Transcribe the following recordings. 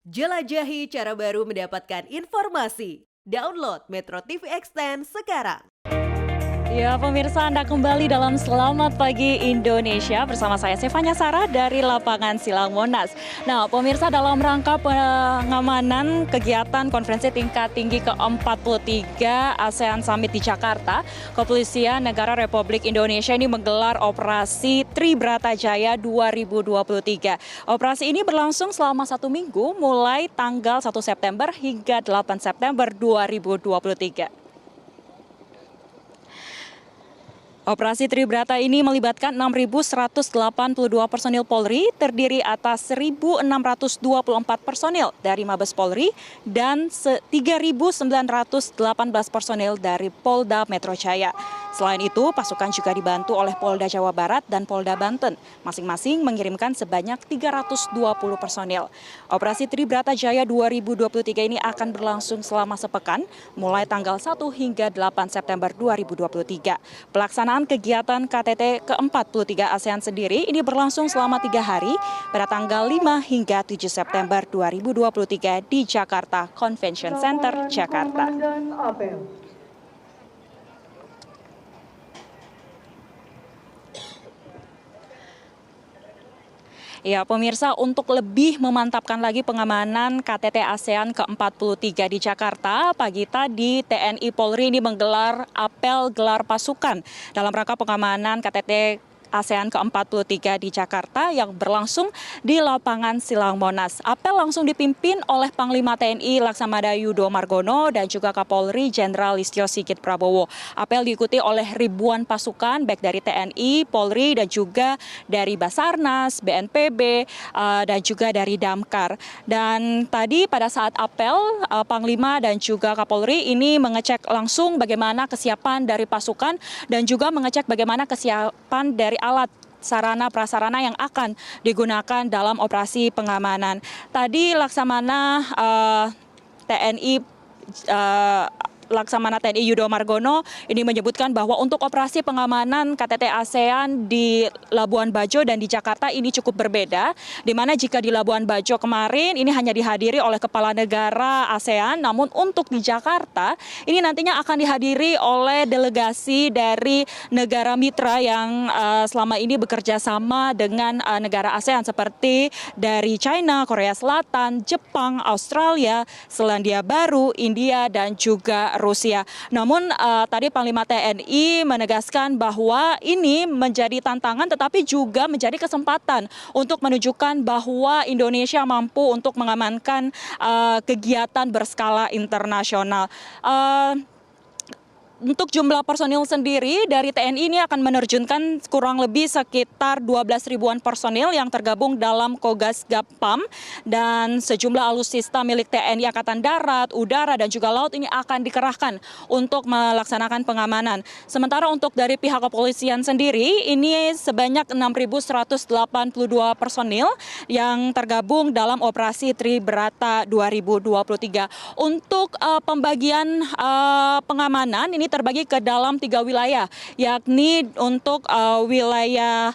Jelajahi cara baru mendapatkan informasi. Download Metro TV Extend sekarang. Ya, pemirsa, Anda kembali dalam Selamat Pagi Indonesia bersama saya Stefania Sarah dari lapangan Silang Monas. Nah, pemirsa, dalam rangka pengamanan kegiatan konferensi tingkat tinggi ke-43 ASEAN Summit di Jakarta, Kepolisian Negara Republik Indonesia ini menggelar Operasi Tribrata Jaya 2023. Operasi ini berlangsung selama 1 minggu, mulai tanggal 1 September hingga 8 September 2023. Operasi Tribrata ini melibatkan 6.182 personil Polri, terdiri atas 1.624 personil dari Mabes Polri dan 3.918 personil dari Polda Metro Jaya. Selain itu, pasukan juga dibantu oleh Polda Jawa Barat dan Polda Banten. Masing-masing mengirimkan sebanyak 320 personil. Operasi Tribrata Jaya 2023 ini akan berlangsung selama sepekan, mulai tanggal 1 hingga 8 September 2023. Pelaksanaan kegiatan KTT ke-43 ASEAN sendiri ini berlangsung selama 3 hari pada tanggal 5 hingga 7 September 2023 di Jakarta Convention Center, Jakarta. Ya, pemirsa, untuk lebih memantapkan lagi pengamanan KTT ASEAN ke-43 di Jakarta, pagi tadi TNI Polri ini menggelar apel gelar pasukan dalam rangka pengamanan KTT ASEAN ke-43 di Jakarta yang berlangsung di lapangan Silang Monas. Apel langsung dipimpin oleh Panglima TNI Laksamana Yudo Margono dan juga Kapolri Jenderal Listio Sigit Prabowo. Apel diikuti oleh ribuan pasukan baik dari TNI, Polri dan juga dari Basarnas, BNPB dan juga dari Damkar. Dan tadi pada saat apel Panglima dan juga Kapolri ini mengecek langsung bagaimana kesiapan dari pasukan dan juga mengecek bagaimana kesiapan dari alat sarana prasarana yang akan digunakan dalam operasi pengamanan. Tadi Laksamana TNI Yudo Margono ini menyebutkan bahwa untuk operasi pengamanan KTT ASEAN di Labuan Bajo dan di Jakarta ini cukup berbeda, di mana jika di Labuan Bajo kemarin ini hanya dihadiri oleh kepala negara ASEAN, namun untuk di Jakarta ini nantinya akan dihadiri oleh delegasi dari negara mitra yang selama ini bekerja sama dengan negara ASEAN seperti dari China, Korea Selatan, Jepang, Australia, Selandia Baru, India dan juga Rusia. Namun tadi Panglima TNI menegaskan bahwa ini menjadi tantangan tetapi juga menjadi kesempatan untuk menunjukkan bahwa Indonesia mampu untuk mengamankan kegiatan berskala internasional. Untuk jumlah personil sendiri dari TNI ini akan menerjunkan kurang lebih sekitar 12 ribuan personil yang tergabung dalam Kogas Gappam dan sejumlah alutsista milik TNI Angkatan Darat, Udara dan juga Laut ini akan dikerahkan untuk melaksanakan pengamanan. Sementara untuk dari pihak kepolisian sendiri ini sebanyak 6.182 personil yang tergabung dalam operasi Tribrata 2023. Untuk pembagian pengamanan ini terbagi ke dalam 3 wilayah, yakni untuk wilayah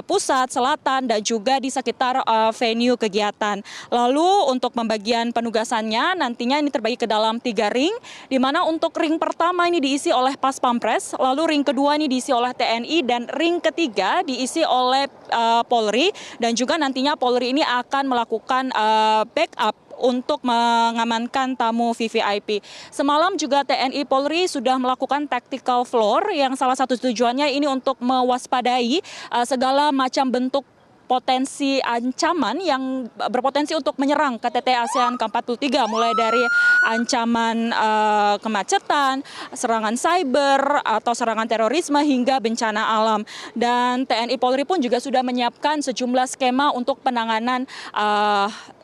pusat, selatan, dan juga di sekitar venue kegiatan. Lalu untuk pembagian penugasannya nantinya ini terbagi ke dalam 3 ring, di mana untuk ring pertama ini diisi oleh Pas Pampres, lalu ring kedua ini diisi oleh TNI, dan ring ketiga diisi oleh Polri, dan juga nantinya Polri ini akan melakukan backup untuk mengamankan tamu VVIP. Semalam juga TNI Polri sudah melakukan tactical floor yang salah satu tujuannya ini untuk mewaspadai segala macam bentuk potensi ancaman yang berpotensi untuk menyerang KTT ASEAN ke-43, mulai dari ancaman kemacetan, serangan cyber atau serangan terorisme hingga bencana alam. Dan TNI Polri pun juga sudah menyiapkan sejumlah skema untuk penanganan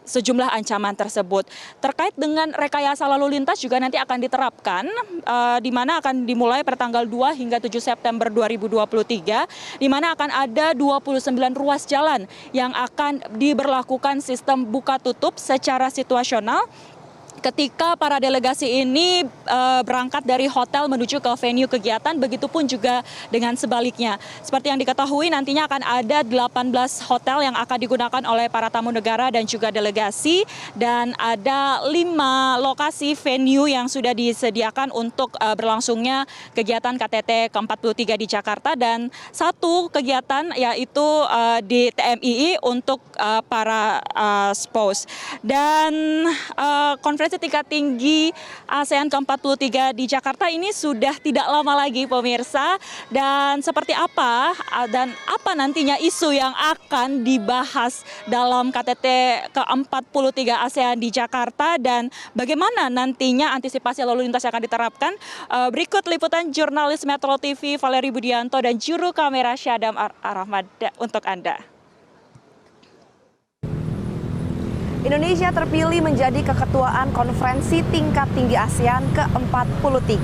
sejumlah ancaman tersebut. Terkait dengan rekayasa lalu lintas juga nanti akan diterapkan, di mana akan dimulai pada tanggal 2 hingga 7 September 2023, di mana akan ada 29 ruas jalan yang akan diberlakukan sistem buka tutup secara situasional ketika para delegasi ini berangkat dari hotel menuju ke venue kegiatan, begitupun juga dengan sebaliknya. Seperti yang diketahui nantinya akan ada 18 hotel yang akan digunakan oleh para tamu negara dan juga delegasi, dan ada 5 lokasi venue yang sudah disediakan untuk berlangsungnya kegiatan KTT ke-43 di Jakarta, dan satu kegiatan yaitu di TMII untuk para spouse. Dan konferensi tingkat tinggi ASEAN ke-43 di Jakarta ini sudah tidak lama lagi pemirsa, dan seperti apa dan apa nantinya isu yang akan dibahas dalam KTT ke-43 ASEAN di Jakarta dan bagaimana nantinya antisipasi lalu lintas yang akan diterapkan. Berikut liputan jurnalis Metro TV Valeri Budianto dan juru kamera Syadam Arahmad untuk Anda. Indonesia terpilih menjadi keketuaan konferensi tingkat tinggi ASEAN ke-43.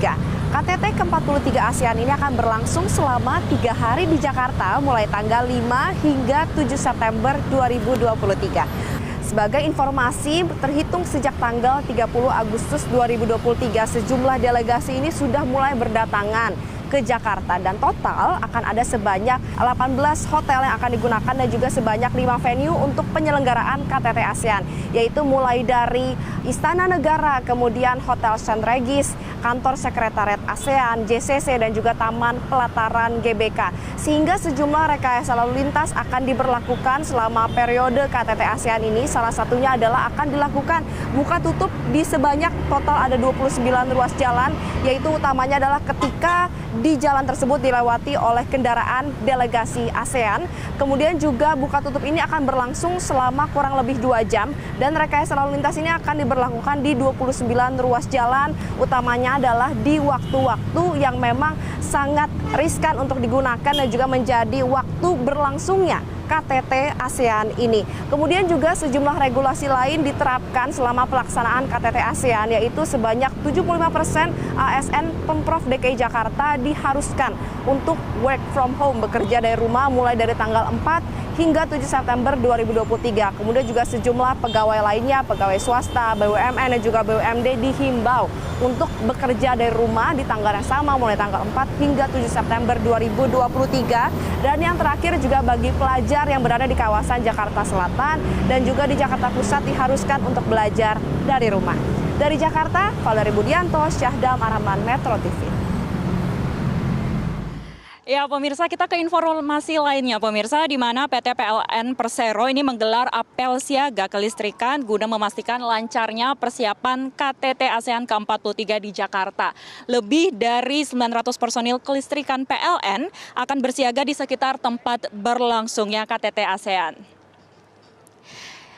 KTT ke-43 ASEAN ini akan berlangsung selama 3 hari di Jakarta mulai tanggal 5 hingga 7 September 2023. Sebagai informasi, terhitung sejak tanggal 30 Agustus 2023, sejumlah delegasi ini sudah mulai berdatangan ke Jakarta, dan total akan ada sebanyak 18 hotel yang akan digunakan dan juga sebanyak 5 venue untuk penyelenggaraan KTT ASEAN, yaitu mulai dari Istana Negara, kemudian Hotel St. Regis, Kantor Sekretariat ASEAN, JCC, dan juga Taman Pelataran GBK. Sehingga sejumlah rekayasa lalu lintas akan diberlakukan selama periode KTT ASEAN ini. Salah satunya adalah akan dilakukan buka tutup di sebanyak total ada 29 ruas jalan, yaitu utamanya adalah ketika di jalan tersebut dilewati oleh kendaraan delegasi ASEAN. Kemudian juga buka tutup ini akan berlangsung selama kurang lebih 2 jam, dan rekayasa lalu lintas ini akan diberlakukan di 29 ruas jalan, utamanya adalah di waktu-waktu yang memang sangat riskan untuk digunakan dan juga menjadi waktu berlangsungnya KTT ASEAN ini. Kemudian juga sejumlah regulasi lain diterapkan selama pelaksanaan KTT ASEAN, yaitu sebanyak 75% ASN Pemprov DKI Jakarta diharuskan untuk work from home, bekerja dari rumah mulai dari tanggal 4 hingga 7 September 2023. Kemudian juga sejumlah pegawai lainnya, pegawai swasta, BUMN dan juga BUMD dihimbau untuk bekerja dari rumah di tanggal yang sama mulai tanggal 4 hingga 7 September 2023. Dan yang terakhir juga bagi pelajar yang berada di kawasan Jakarta Selatan dan juga di Jakarta Pusat diharuskan untuk belajar dari rumah. Dari Jakarta, Valeri Budianto, Syahdan Arahman, Metro TV. Ya pemirsa, kita ke informasi lainnya pemirsa, di mana PT PLN Persero ini menggelar apel siaga kelistrikan guna memastikan lancarnya persiapan KTT ASEAN ke-43 di Jakarta. Lebih dari 900 personil kelistrikan PLN akan bersiaga di sekitar tempat berlangsungnya KTT ASEAN.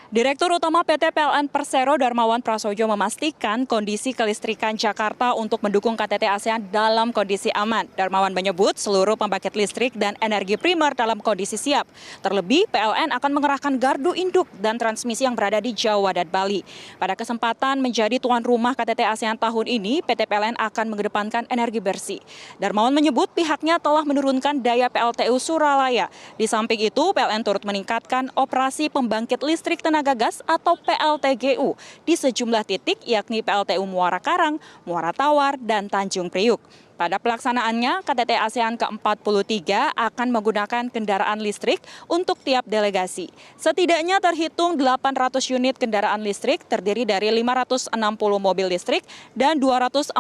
Direktur Utama PT PLN Persero Darmawan Prasojo memastikan kondisi kelistrikan Jakarta untuk mendukung KTT ASEAN dalam kondisi aman. Darmawan menyebut seluruh pembangkit listrik dan energi primer dalam kondisi siap. Terlebih PLN akan mengerahkan gardu induk dan transmisi yang berada di Jawa dan Bali. Pada kesempatan menjadi tuan rumah KTT ASEAN tahun ini, PT PLN akan mengedepankan energi bersih. Darmawan menyebut pihaknya telah menurunkan daya PLTU Suralaya. Di samping itu, PLN turut meningkatkan operasi pembangkit listrik tenaga gas atau PLTGU di sejumlah titik, yakni PLTU Muara Karang, Muara Tawar, dan Tanjung Priuk. Pada pelaksanaannya, KTT ASEAN ke-43 akan menggunakan kendaraan listrik untuk tiap delegasi. Setidaknya terhitung 800 unit kendaraan listrik terdiri dari 560 mobil listrik dan 240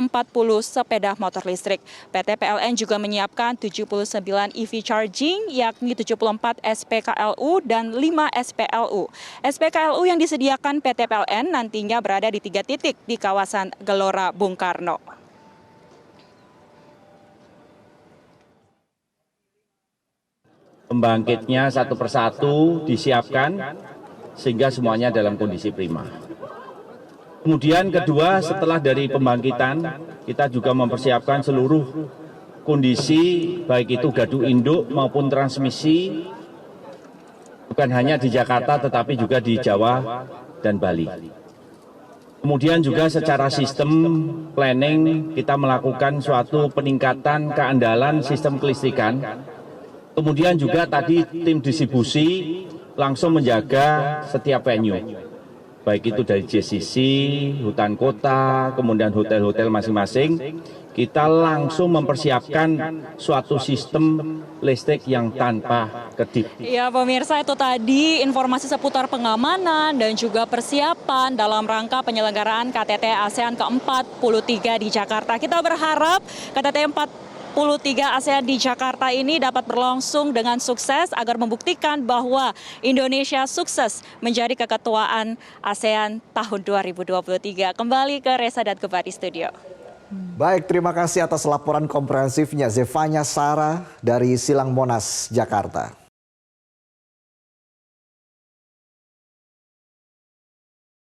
sepeda motor listrik. PT PLN juga menyiapkan 79 EV charging, yakni 74 SPKLU dan 5 SPLU. SPKLU yang disediakan PT PLN nantinya berada di 3 titik di kawasan Gelora Bung Karno. Pembangkitnya satu persatu disiapkan sehingga semuanya dalam kondisi prima. Kemudian kedua, setelah dari pembangkitan, kita juga mempersiapkan seluruh kondisi, baik itu gardu induk maupun transmisi, bukan hanya di Jakarta tetapi juga di Jawa dan Bali. Kemudian juga secara sistem planning kita melakukan suatu peningkatan keandalan sistem kelistrikan. Kemudian juga tadi tim distribusi langsung menjaga setiap venue. baik itu dari JCC, hutan kota, kemudian hotel-hotel masing-masing, kita langsung mempersiapkan suatu sistem listrik yang tanpa kedip. Ya pemirsa, itu tadi informasi seputar pengamanan dan juga persiapan dalam rangka penyelenggaraan KTT ASEAN ke-43 di Jakarta. Kita berharap KTT 43 ASEAN di Jakarta ini dapat berlangsung dengan sukses agar membuktikan bahwa Indonesia sukses menjadi keketuaan ASEAN tahun 2023. Kembali ke Reza dan Geba di studio. Baik, terima kasih atas laporan komprehensifnya Zefanya Sarah dari Silang Monas, Jakarta.